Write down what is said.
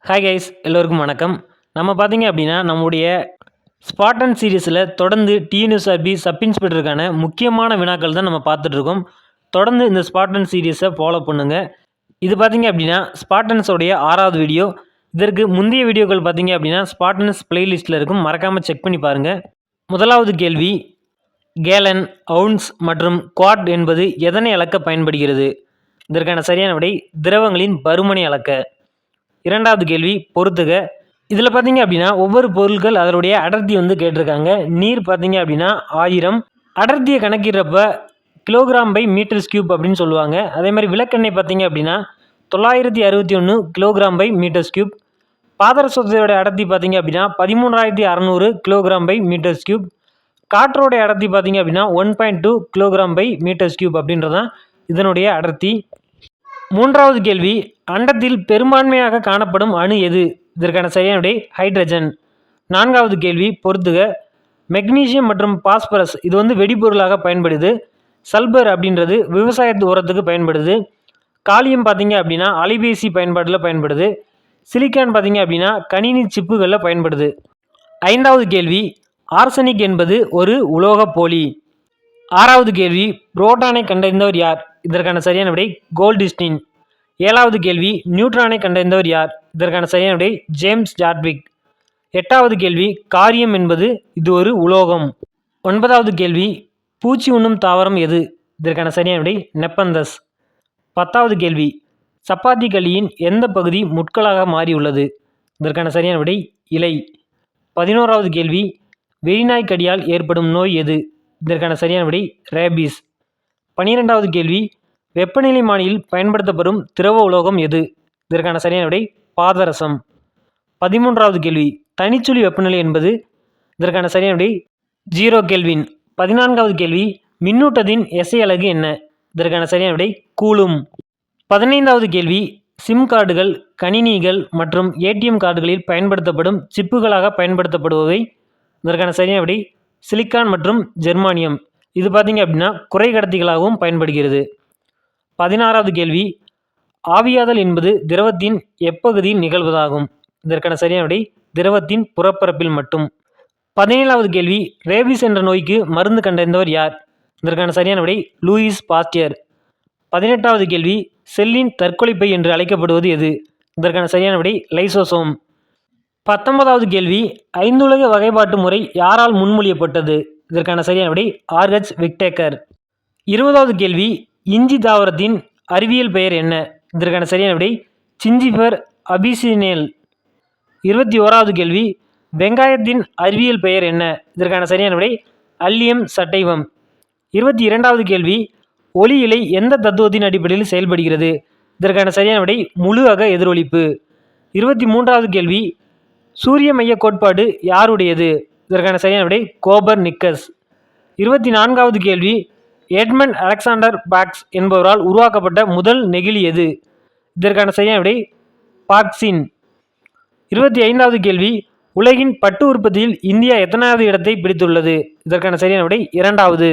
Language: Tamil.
ஹாய் கைஸ், எல்லோருக்கும் வணக்கம். நம்ம பார்த்தீங்க அப்படின்னா நம்முடைய ஸ்பார்டன் சீரீஸில் தொடர்ந்து டிஎன்யூஎஸ்ஆர்பி சப் இன்ஸ்பெக்டருக்கான முக்கியமான வினாக்கள் தான் நம்ம பார்த்துட்ருக்கோம். தொடர்ந்து இந்த ஸ்பார்டன் சீரீஸை ஃபாலோ பண்ணுங்கள். இது பார்த்தீங்க அப்படின்னா ஸ்பார்டன்ஸோடைய 6வது வீடியோ. இதற்கு முந்தைய வீடியோக்கள் பார்த்தீங்க அப்படின்னா ஸ்பார்டன்ஸ் பிளேலிஸ்ட்டில் இருக்கும், மறக்காமல் செக் பண்ணி பாருங்கள். முதலாவது கேள்வி, கேலன், அவுன்ஸ் மற்றும் குவாட் என்பது எதனை அளக்க பயன்படுகிறது? இதற்கான சரியான விடை திரவங்களின் பருமனை அளக்க. இரண்டாவது கேள்வி, பொறுத்துக. இதில் பார்த்தீங்க அப்படின்னா ஒவ்வொரு பொருட்கள் அதனுடைய அடர்த்தி கேட்டிருக்காங்க. நீர் பார்த்தீங்க அப்படின்னா 1000, அடர்த்தியை கணக்கிடுறப்ப கிலோகிராம் பை மீட்டர்ஸ் கியூப் அப்படின்னு சொல்லுவாங்க. அதே மாதிரி விளக்கெண்ணெய் பார்த்தீங்க அப்படின்னா 961 கிலோகிராம் பை மீட்டர்ஸ் கியூப். பாதரசத்தோட அடர்த்தி பார்த்தீங்க அப்படின்னா 13600 கிலோகிராம் பை மீட்டர்ஸ் கியூப். காற்றோடைய அடர்த்தி பார்த்தீங்க அப்படின்னா 1.2 கிலோகிராம் பை மீட்டர்ஸ் கியூப் அப்படின்றதான் இதனுடைய அடர்த்தி. மூன்றாவது கேள்வி, அண்டத்தில் பெரும்பான்மையாக காணப்படும் அணு எது? இதற்கான சரியான விடை ஹைட்ரஜன். நான்காவது கேள்வி, பொறுத்துக. மெக்னீசியம் மற்றும் பாஸ்பரஸ் இது வெடிபொருளாக பயன்படுது. சல்பர் அப்படின்றது விவசாய உரத்துக்கு பயன்படுது. காலியம் பார்த்தீங்க அப்படின்னா அலைபேசி பயன்பாட்டில் பயன்படுது. சிலிக்கான் பார்த்தீங்க அப்படின்னா கணினி சிப்புகளில் பயன்படுது. ஐந்தாவது கேள்வி, ஆர்சனிக் என்பது ஒரு உலோக போலி. ஆறாவது கேள்வி, புரோட்டானை கண்டறிந்தவர் யார்? இதற்கான சரியான விடை கோல்டிஸ்டின். ஏழாவது கேள்வி, நியூட்ரானை கண்டறிந்தவர் யார்? இதற்கான சரியான விடை ஜேம்ஸ் ஜாட்விக். எட்டாவது கேள்வி, காரியம் என்பது இது ஒரு உலோகம். ஒன்பதாவது கேள்வி, பூச்சி உண்ணும் தாவரம் எது? இதற்கான சரியான விடை நெப்பந்தஸ். பத்தாவது கேள்வி, சப்பாத்தி களியின் எந்த பகுதி முட்களாக மாறியுள்ளது? இதற்கான சரியான விடை இலை. 11வது கேள்வி, வெறிநாய் கடியால் ஏற்படும் நோய் எது? இதற்கான சரியான விடை ரேபீஸ். 12வது கேள்வி, வெப்பநிலைமானியில் பயன்படுத்தப்படும் திரவ உலோகம் எது? இதற்கான சரியான விடை பாதரசம். 13வது கேள்வி, தனிச்சுழி வெப்பநிலை என்பது? இதற்கான சரியான விடை 0 கெல்வின். 14வது கேள்வி, மின்னூட்டத்தின் எஸ்ஐ அலகு என்ன? இதற்கான சரியான விடை கூலும். 15வது கேள்வி, சிம் கார்டுகள், கணினிகள் மற்றும் ஏடிஎம் கார்டுகளில் பயன்படுத்தப்படும் சிப்புகளாக பயன்படுத்தப்படுபவை? இதற்கான சரியான விடை சிலிக்கான் மற்றும் ஜெர்மானியம். இது பார்த்தீங்க அப்படின்னா குறை கடத்திகளாகவும் பயன்படுகிறது. 16வது கேள்வி, ஆவியாதல் என்பது திரவத்தின் எப்பகுதியில் நிகழ்வதாகும்? இதற்கான சரியான விடை திரவத்தின் புறப்பரப்பில் மட்டும். 17வது கேள்வி, ரேபிஸ் என்ற நோய்க்கு மருந்து கண்டறிந்தவர் யார்? இதற்கான சரியான விடை லூயிஸ் பாஸ்டியர். 18வது கேள்வி, செல்லின் தற்கொலைப்பை என்று அழைக்கப்படுவது எது? இதற்கான சரியான விடை லைசோசோம். 19வது கேள்வி, ஐந்துலக வகைப்பாட்டு முறை யாரால் முன்மொழியப்பட்டது? இதற்கான சரியான விடை ஆர்ஹெச் விக்டேக்கர். 20வது கேள்வி, இஞ்சி தாவரத்தின் அறிவியல் பெயர் என்ன? இதற்கான சரியான விடை சிஞ்சிஃபர் அபிசினேல். 21வது கேள்வி, வெங்காயத்தின் அறிவியல் பெயர் என்ன? இதற்கான சரியான விடை அல்லியம் சட்டைவம். 22வது கேள்வி, ஒளி இலை எந்த தத்துவத்தின் அடிப்படையில் செயல்படுகிறது? இதற்கான சரியான விடை முழு அக எதிரொலிப்பு. 23வது கேள்வி, சூரிய மைய கோட்பாடு யாருடையது? இதற்கான சரியான விடை கோபர் நிக்கஸ். 24வது கேள்வி, எட்மண்ட் அலெக்சாண்டர் பாக்ஸ் என்பவரால் உருவாக்கப்பட்ட முதல் நெகிழி எது? இதற்கான சரியான விடை பாக்சின். 25வது கேள்வி, உலகின் பட்டு உற்பத்தியில் இந்தியா எத்தனாவது இடத்தை பிடித்துள்ளது? இதற்கான சரியான விடை 2வது.